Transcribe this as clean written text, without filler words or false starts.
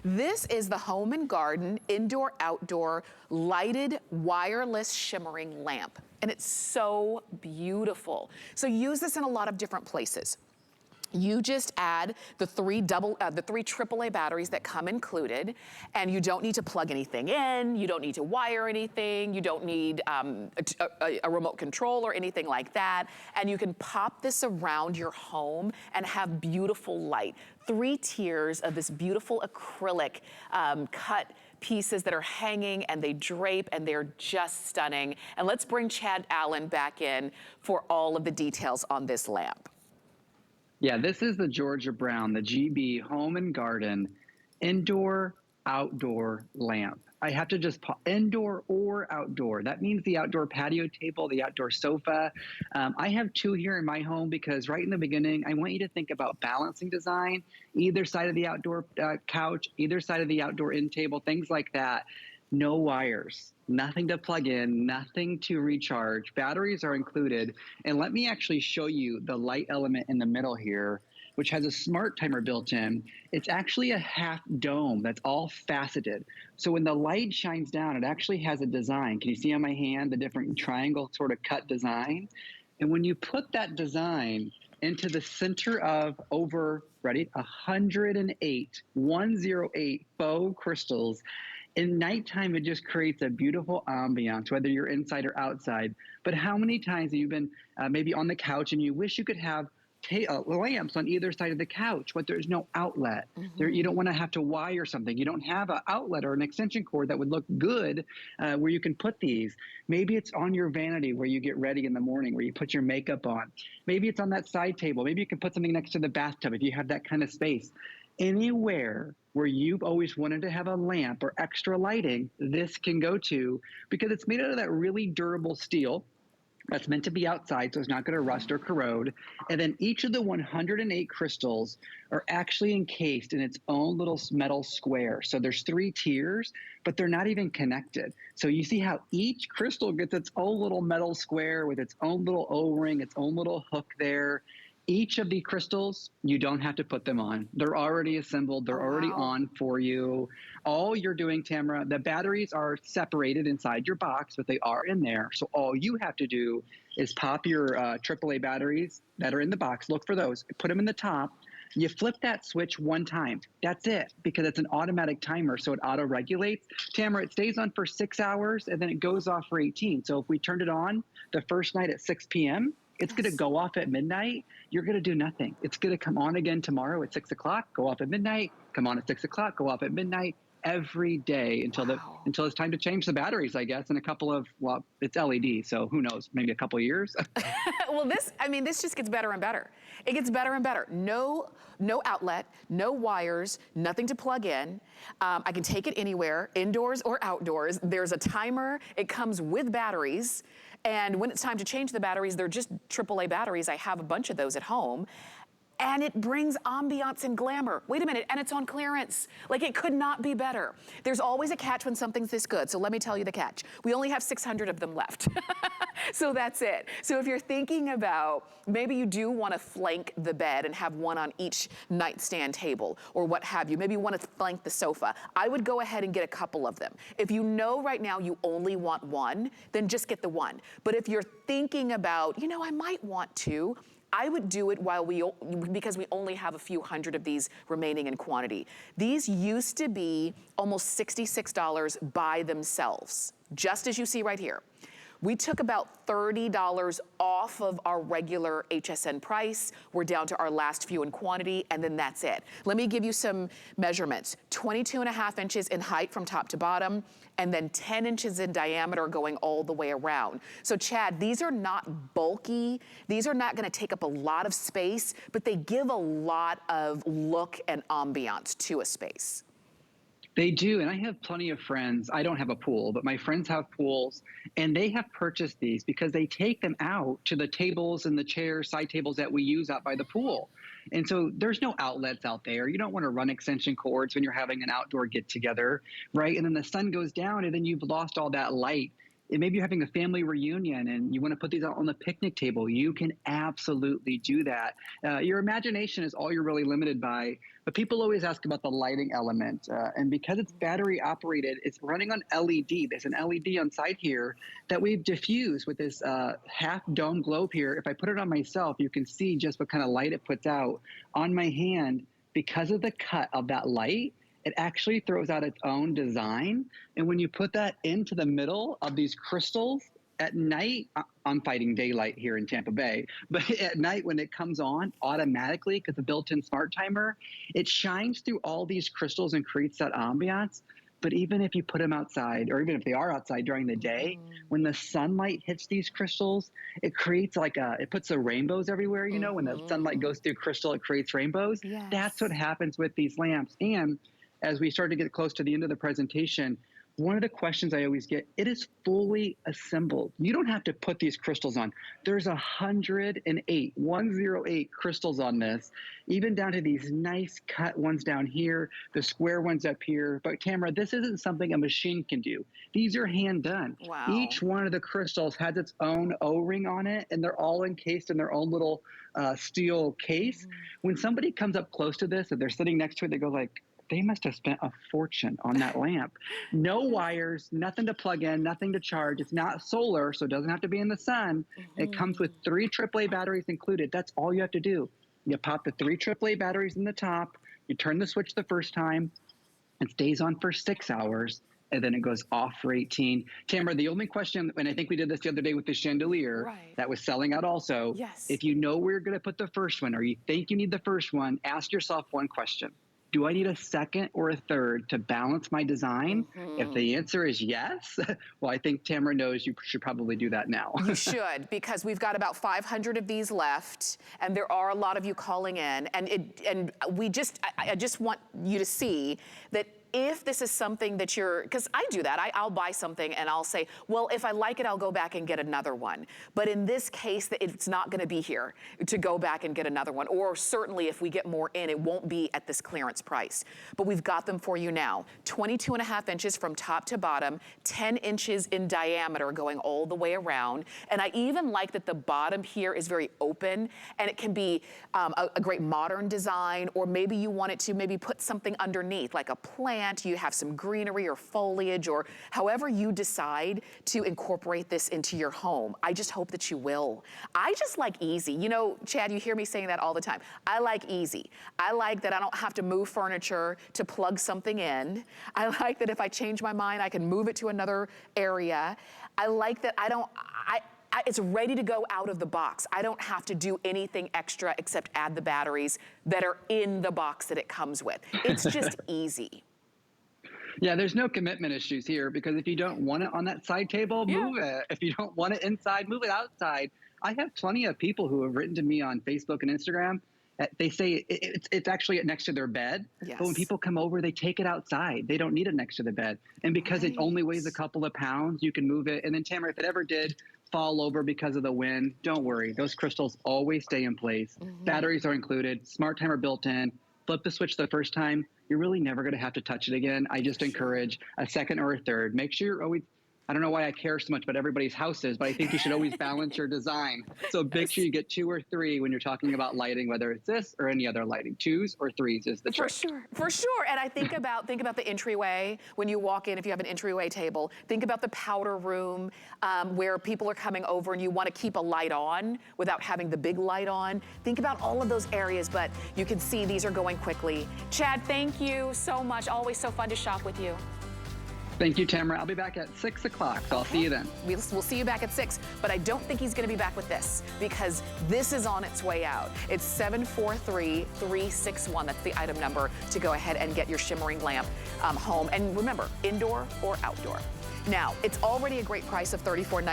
This is the Home and Garden Indoor Outdoor Lighted Wireless Shimmering Lamp. And it's so beautiful. So use this in a lot of different places. You just add the three AAA batteries that come included, and you don't need to plug anything in, you don't need to wire anything, you don't need a remote control or anything like that, and you can pop this around your home and have beautiful light. 3 tiers of this beautiful acrylic cut pieces that are hanging, and they drape, and they're just stunning. And let's bring Chad Allen back in for all of the details on this lamp. Yeah, this is the Georgia Brown, the GB Home and Garden Indoor Outdoor Lamp. I have to just indoor or outdoor. That means the outdoor patio table, the outdoor sofa. I have 2 here in my home because right in the beginning, I want you to think about balancing design, either side of the outdoor couch, either side of the outdoor end table, things like that. No wires, nothing to plug in, nothing to recharge. Batteries are included. And let me actually show you the light element in the middle here, which has a smart timer built in. It's actually a half dome that's all faceted. So when the light shines down, it actually has a design. Can you see on my hand the different triangle sort of cut design? And when you put that design into the center of over, ready, 108 faux crystals, in nighttime, it just creates a beautiful ambiance, whether you're inside or outside. But how many times have you been maybe on the couch and you wish you could have lamps on either side of the couch, but there's no outlet. You don't want to have to wire something. You don't have an outlet or an extension cord that would look good where you can put these. Maybe it's on your vanity where you get ready in the morning, where you put your makeup on. Maybe it's on that side table. Maybe you can put something next to the bathtub if you have that kind of space. Anywhere where you've always wanted to have a lamp or extra lighting, this can go to, because it's made out of that really durable steel that's meant to be outside, so it's not going to rust or corrode. And then each of the 108 crystals are actually encased in its own little metal square. So there's 3 tiers, but they're not even connected. So you see how each crystal gets its own little metal square with its own little O-ring, its own little hook there. Each of the crystals, you don't have to put them on. They're already assembled. They're already on for you. All you're doing, Tamara, the batteries are separated inside your box, but they are in there. So all you have to do is pop your AAA batteries that are in the box. Look for those. Put them in the top. You flip that switch 1 time. That's it, because it's an automatic timer, so it auto-regulates. Tamara, it stays on for 6 hours, and then it goes off for 18. So if we turned it on the first night at 6 p.m., it's going to go off at midnight. You're going to do nothing. It's going to come on again tomorrow at 6 o'clock, go off at midnight, come on at 6 o'clock, go off at midnight, every day until until it's time to change the batteries, I guess, in a couple of, well, it's LED, so who knows, maybe a couple of years. Well, this just gets better and better. It gets better and better. No outlet, no wires, nothing to plug in. I can take it anywhere, indoors or outdoors. There's a timer. It comes with batteries. And when it's time to change the batteries, they're just AAA batteries. I have a bunch of those at home. And it brings ambiance and glamour. Wait a minute, and it's on clearance. Like, it could not be better. There's always a catch when something's this good, so let me tell you the catch. We only have 600 of them left. So that's it. So if you're thinking about, maybe you do want to flank the bed and have one on each nightstand table or what have you, maybe you want to flank the sofa, I would go ahead and get a couple of them. If you know right now you only want one, then just get the one. But if you're thinking about, you know, I might want two, I would do it because we only have a few hundred of these remaining in quantity. These used to be almost $66 by themselves, just as you see right here. We took about $30 off of our regular HSN price. We're down to our last few in quantity, and then that's it. Let me give you some measurements. 22.5 inches in height from top to bottom, and then 10 inches in diameter going all the way around. So Chad, these are not bulky. These are not gonna take up a lot of space, but they give a lot of look and ambiance to a space. They do, and I have plenty of friends. I don't have a pool, but my friends have pools, and they have purchased these because they take them out to the tables and the chairs, side tables that we use out by the pool. And so there's no outlets out there. You don't want to run extension cords when you're having an outdoor get-together, right? And then the sun goes down, and then you've lost all that light. maybe you're having a family reunion and you want to put these out on the picnic table, you can absolutely do that. Your imagination is all you're really limited by, but people always ask about the lighting element. And because it's battery operated, it's running on LED. There's an LED on side here that we've diffused with this half dome globe here. If I put it on myself, you can see just what kind of light it puts out. On my hand, because of the cut of that light, it actually throws out its own design. And when you put that into the middle of these crystals at night, I'm fighting daylight here in Tampa Bay, but at night when it comes on automatically, because the built-in smart timer, it shines through all these crystals and creates that ambiance. But even if you put them outside, or even if they are outside during the day, when the sunlight hits these crystals, it creates like it puts the rainbows everywhere. You know, when the sunlight goes through crystal, it creates rainbows. Yes. That's what happens with these lamps. And as we start to get close to the end of the presentation, one of the questions I always get, it is fully assembled. You don't have to put these crystals on. There's 108 crystals on this, even down to these nice cut ones down here, the square ones up here. But Tamara, this isn't something a machine can do. These are hand done. Wow. Each one of the crystals has its own O-ring on it, and they're all encased in their own little steel case. When somebody comes up close to this, and they're sitting next to it, they go like, they must have spent a fortune on that lamp. No wires, nothing to plug in, nothing to charge. It's not solar, so it doesn't have to be in the sun. It comes with 3 AAA batteries included. That's all you have to do. You pop the 3 AAA batteries in the top, you turn the switch the first time, it stays on for 6 hours, and then it goes off for 18. Tamara, the only question, and I think we did this the other day with the chandelier that was selling out also, if you know where you're going to put the first one, or you think you need the first one, ask yourself one question. Do I need a second or a third to balance my design? If the answer is yes, well, I think Tamara knows you should probably do that now. You should, because we've got about 500 of these left, and there are a lot of you calling in, and I just want you to see that if this is something that because I do that, I'll buy something and I'll say, well, if I like it, I'll go back and get another one. But in this case, it's not gonna be here to go back and get another one. Or certainly if we get more in, it won't be at this clearance price. But we've got them for you now. 22.5 inches from top to bottom, 10 inches in diameter going all the way around. And I even like that the bottom here is very open, and it can be a great modern design, or maybe you want it to maybe put something underneath, like a plant, you have some greenery or foliage, or however you decide to incorporate this into your home. I just hope that you will. I just like easy. You know, Chad, you hear me saying that all the time. I like easy. I like that I don't have to move furniture to plug something in. I like that if I change my mind, I can move it to another area. I like that it's ready to go out of the box. I don't have to do anything extra except add the batteries that are in the box that it comes with. It's just easy. Yeah, there's no commitment issues here, because if you don't want it on that side table, move it. If you don't want it inside, move it outside. I have plenty of people who have written to me on Facebook and Instagram. They say it's actually next to their bed, but when people come over, they take it outside. They don't need it next to the bed. And because it only weighs a couple of pounds, you can move it. And then, Tamara, if it ever did fall over because of the wind, don't worry. Those crystals always stay in place. Batteries are included, smart timer built in. Flip the switch the first time, you're really never going to have to touch it again. I just encourage a second or a third. Make sure you're always, I don't know why I care so much about everybody's houses, but I think you should always balance your design. So make sure you get 2 or 3 when you're talking about lighting, whether it's this or any other lighting. 2s or 3s is the trick. For sure. And I think about the entryway when you walk in. If you have an entryway table, think about the powder room where people are coming over and you want to keep a light on without having the big light on. Think about all of those areas, but you can see these are going quickly. Chad, thank you so much. Always so fun to shop with you. Thank you, Tamara. I'll be back at 6 o'clock, so I'll see you then. We'll see you back at 6, but I don't think he's going to be back with this, because this is on its way out. It's 743361. That's the item number to go ahead and get your shimmering lamp home. And remember, indoor or outdoor. Now, it's already a great price of $34.99.